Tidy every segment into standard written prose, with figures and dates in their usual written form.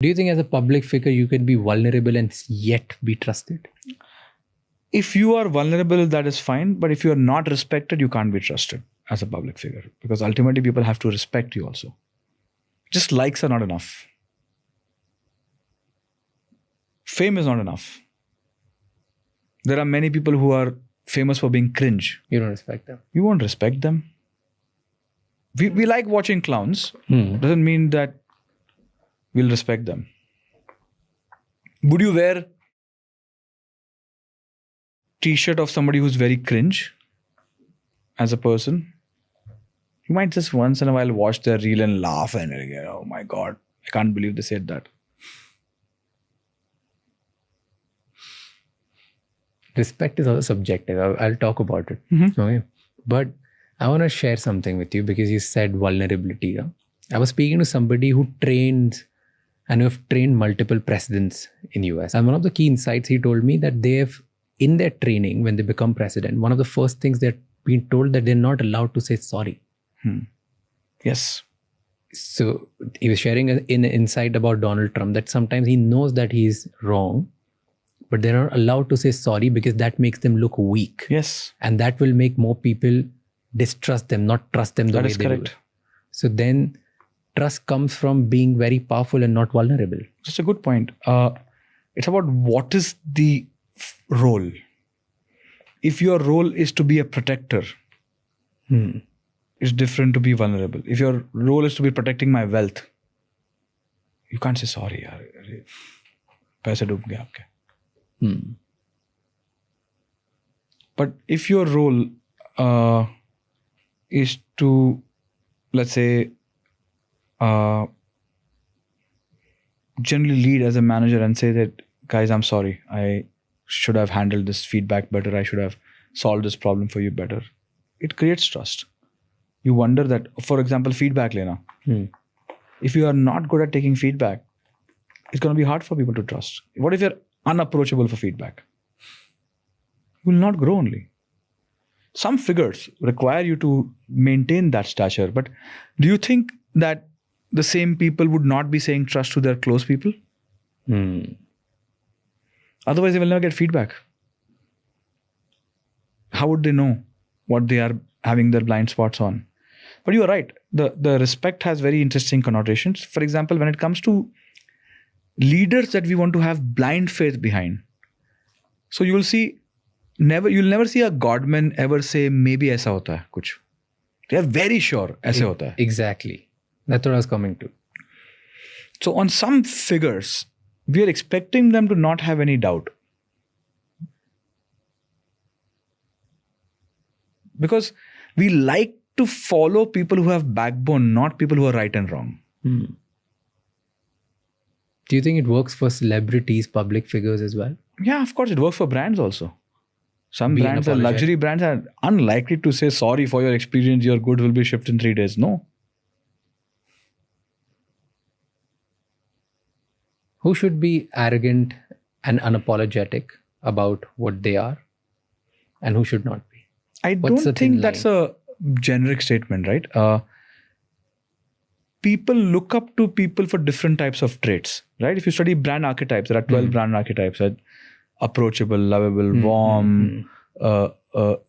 Do you think as a public figure, you can be vulnerable and yet be trusted? If you are vulnerable, that is fine. But if you are not respected, you can't be trusted as a public figure. Because ultimately, people have to respect you also. Just likes are not enough. Fame is not enough. There are many people who are famous for being cringe. You don't respect them. You won't respect them. We like watching clowns. Doesn't mean that we'll respect them. Would you wear t-shirt of somebody who's very cringe as a person? You might just once in a while watch their reel and laugh and oh my God, I can't believe they said that. Respect is also subjective. I'll talk about it. Okay. But I want to share something with you because you said vulnerability. Huh? I was speaking to somebody who trains and who have trained multiple presidents in US. And one of the key insights he told me that they have, in their training, when they become president, one of the first things they're being told that they're not allowed to say sorry. Yes. So he was sharing an insight about Donald Trump that sometimes he knows that he's wrong, but they're not allowed to say sorry because that makes them look weak. Yes. And that will make more people distrust them, not trust them the way they do. So then trust comes from being very powerful and not vulnerable. That's a good point. It's about what is the role. If your role is to be a protector, it's different to be vulnerable. If your role is to be protecting my wealth, you can't say sorry. Paisa doob gaya aapke. But if your role is to, let's say, generally lead as a manager and say that, guys, I'm sorry, I should have handled this feedback better, I should have solved this problem for you better. It creates trust. You wonder that, for example, feedback lena. If you are not good at taking feedback, it's going to be hard for people to trust. What if you're unapproachable for feedback? You will not grow only. Some figures require you to maintain that stature. But do you think that the same people would not be saying trust to their close people? Otherwise, they will never get feedback. How would they know what they are having their blind spots on? But you are right. The respect has very interesting connotations. For example, when it comes to leaders that we want to have blind faith behind. So you will see, you'll never see a godman ever say, maybe aisa hota hai kuch. They are very sure aise hota hai. Exactly. That's what I was coming to. So on some figures, we are expecting them to not have any doubt. Because we like to follow people who have backbone, not people who are right and wrong. Do you think it works for celebrities, public figures as well? Yeah, of course. It works for brands also. Some brands, are luxury brands, are unlikely to say sorry for your experience, your goods will be shipped in 3 days. No. Who should be arrogant and unapologetic about what they are, and who should not be? I don't think that's a generic statement, right? People look up to people for different types of traits, right? If you study brand archetypes, there are 12 brand archetypes: approachable, lovable, warm,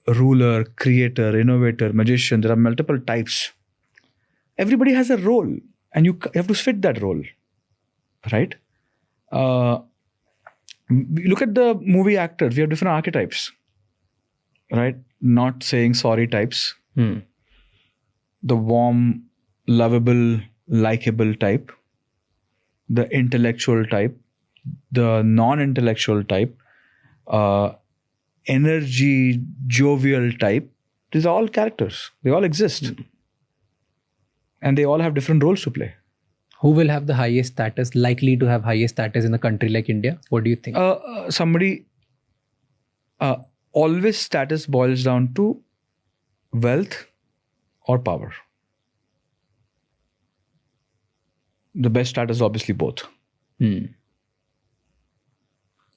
ruler, creator, innovator, magician. There are multiple types. Everybody has a role, and you have to fit that role, right? Look at the movie actors. We have different archetypes, right? Not saying sorry types. The warm, lovable, likable type. The intellectual type. The non-intellectual type. Energy, jovial type. These are all characters. They all exist. And they all have different roles to play. Who will have the highest status, likely to have highest status in a country like India? What do you think? Always status boils down to wealth or power. The best status is obviously both.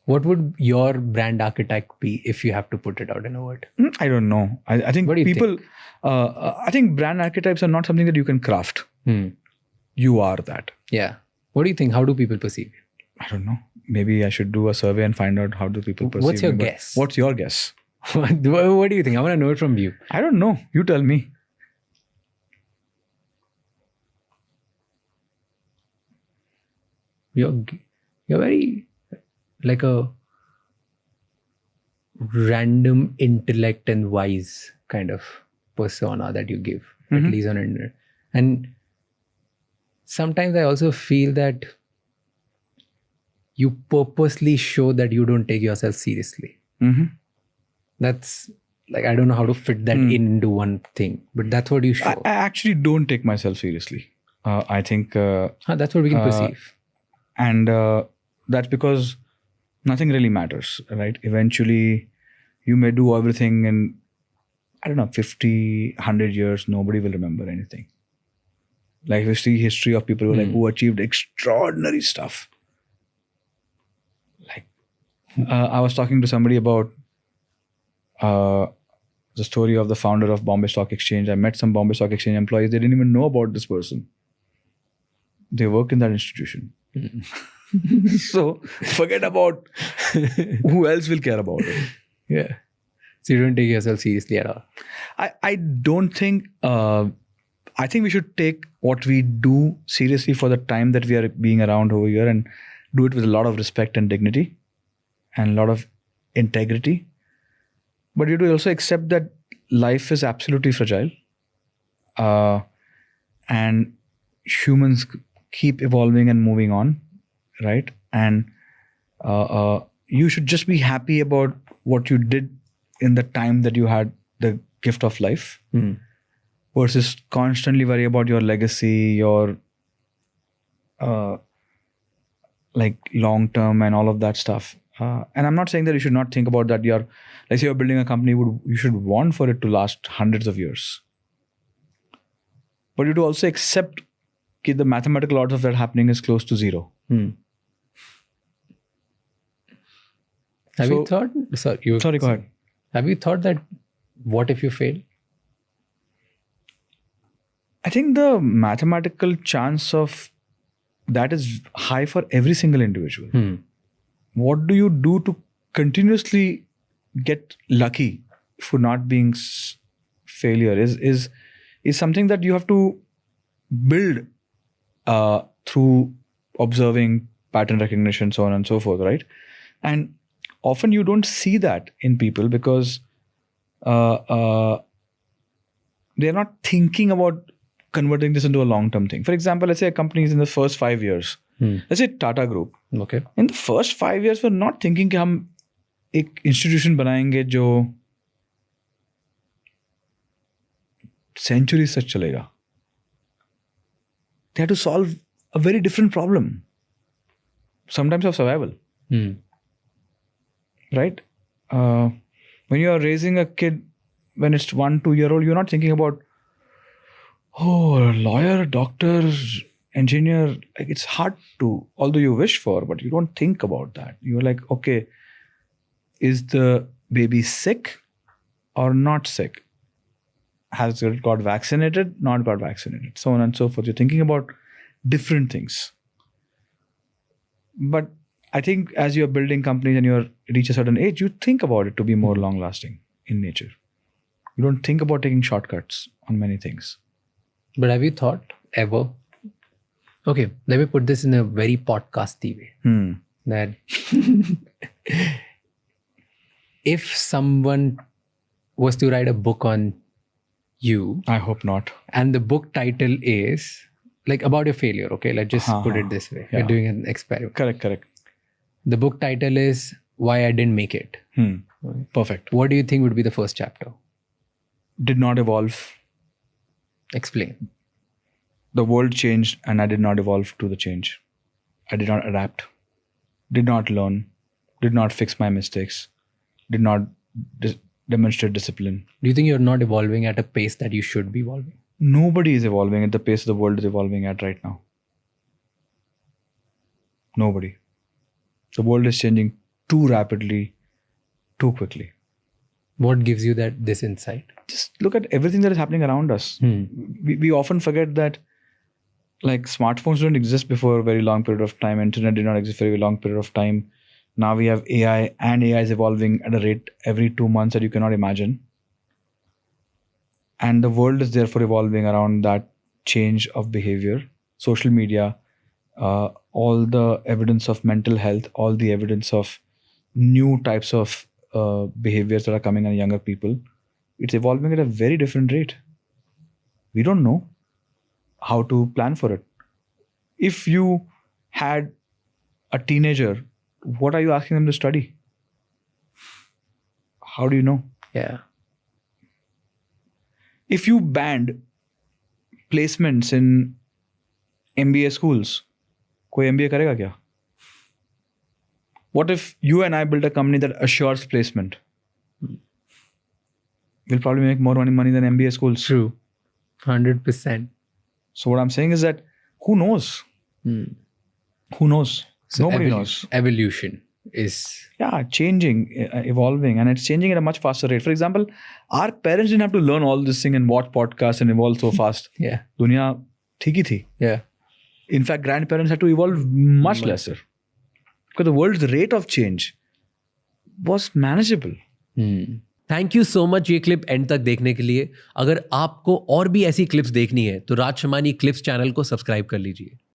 What would your brand archetype be if you have to put it out in a word? I don't know. I think people, I think brand archetypes are not something that you can craft. You are that. Yeah. What do you think? How do people perceive you? I don't know. Maybe I should do a survey and find out how do people perceive What's your me. But guess? What's your guess? What do you think? I want to know it from you. I don't know. You tell me. You're very like a random intellect and wise kind of persona that you give, at least on internet. And sometimes I also feel that you purposely show that you don't take yourself seriously. That's like, I don't know how to fit that into one thing, but that's what you show. I actually don't take myself seriously. I think that's what we can perceive. And that's because nothing really matters, right? Eventually, you may do everything in, I don't know, 50, 100 years, nobody will remember anything. Like if you see history of people who achieved extraordinary stuff. Like I was talking to somebody about the story of the founder of Bombay Stock Exchange. I met some Bombay Stock Exchange employees. They didn't even know about this person. They work in that institution. So forget about who else will care about it. Yeah. So you don't take yourself seriously at all. I don't think, I think we should take what we do seriously for the time that we are being around over here and do it with a lot of respect and dignity and a lot of integrity. But you do also accept that life is absolutely fragile. And humans keep evolving and moving on, right? And you should just be happy about what you did in the time that you had the gift of life versus constantly worry about your legacy, your like long term and all of that stuff. And I'm not saying that you should not think about that. Let's say you're building a company, you should want for it to last hundreds of years. But you do also accept that the mathematical odds of that happening is close to zero. Have you thought? Sorry, go ahead. Have you thought that what if you fail? I think the mathematical chance of that is high for every single individual. What do you do to continuously get lucky for not being failure is something that you have to build through observing, pattern recognition, so on and so forth, right? And often you don't see that in people because they're not thinking about converting this into a long-term thing. For example, let's say a company is in the first 5 years. Let's say Tata Group. Okay. In the first 5 years, we're not thinking कि हम एक institution बनाएंगे जो centuries तक चलेगा. They have to solve a very different problem. Sometimes of survival. Right? When you are raising a kid, when it's 1-2 year old, you're not thinking about, a lawyer, doctor, engineer. Like it's hard to, although you wish for, but you don't think about that. You're like, okay, is the baby sick or not sick? Has it got vaccinated, not got vaccinated, so on and so forth. You're thinking about different things. But I think as you're building companies and you reach a certain age, you think about it to be more long lasting in nature. You don't think about taking shortcuts on many things. But have you thought ever? Okay, let me put this in a very podcasty way. That if someone was to write a book on you, I hope not. And the book title is like about your failure. Okay, let's just put it this way. Yeah. We're doing an experiment. Correct. The book title is Why I Didn't Make It. Perfect. What do you think would be the first chapter? Did not evolve. Explain. The world changed and I did not evolve to the change. I did not adapt. Did not learn. Did not fix my mistakes. Did not demonstrate discipline. Do you think you're not evolving at a pace that you should be evolving? Nobody is evolving at the pace the world is evolving at right now. Nobody. The world is changing too rapidly, too quickly. What gives you this insight? Just look at everything that is happening around us. We often forget that like smartphones don't exist before a very long period of time. Internet did not exist for a very long period of time. Now we have AI, and AI is evolving at a rate every 2 months that you cannot imagine. And the world is therefore evolving around that change of behavior. Social media, all the evidence of mental health, all the evidence of new types of behaviors that are coming on younger people, it's evolving at a very different rate. We don't know how to plan for it. If you had a teenager, what are you asking them to study? How do you know? Yeah. If you banned placements in MBA schools, कोई MBA करेगा क्या? What if you and I build a company that assures placement? We'll probably make more money than MBA schools. True. 100%. So what I'm saying is that who knows? Who knows? So Nobody knows. Evolution is... Yeah, changing, evolving, and it's changing at a much faster rate. For example, our parents didn't have to learn all this thing and watch podcasts and evolve so fast. Yeah. Dunya thik hi thi. Yeah. In fact, grandparents had to evolve much lesser. Because the world's rate of change was manageable. Thank you so much ये clip and तक देखने के लिए. अगर आपको और भी ऐसी क्लिप्स देखनी है तो राज शमानी क्लिप्स चैनल को सब्सक्राइब कर लीजिए.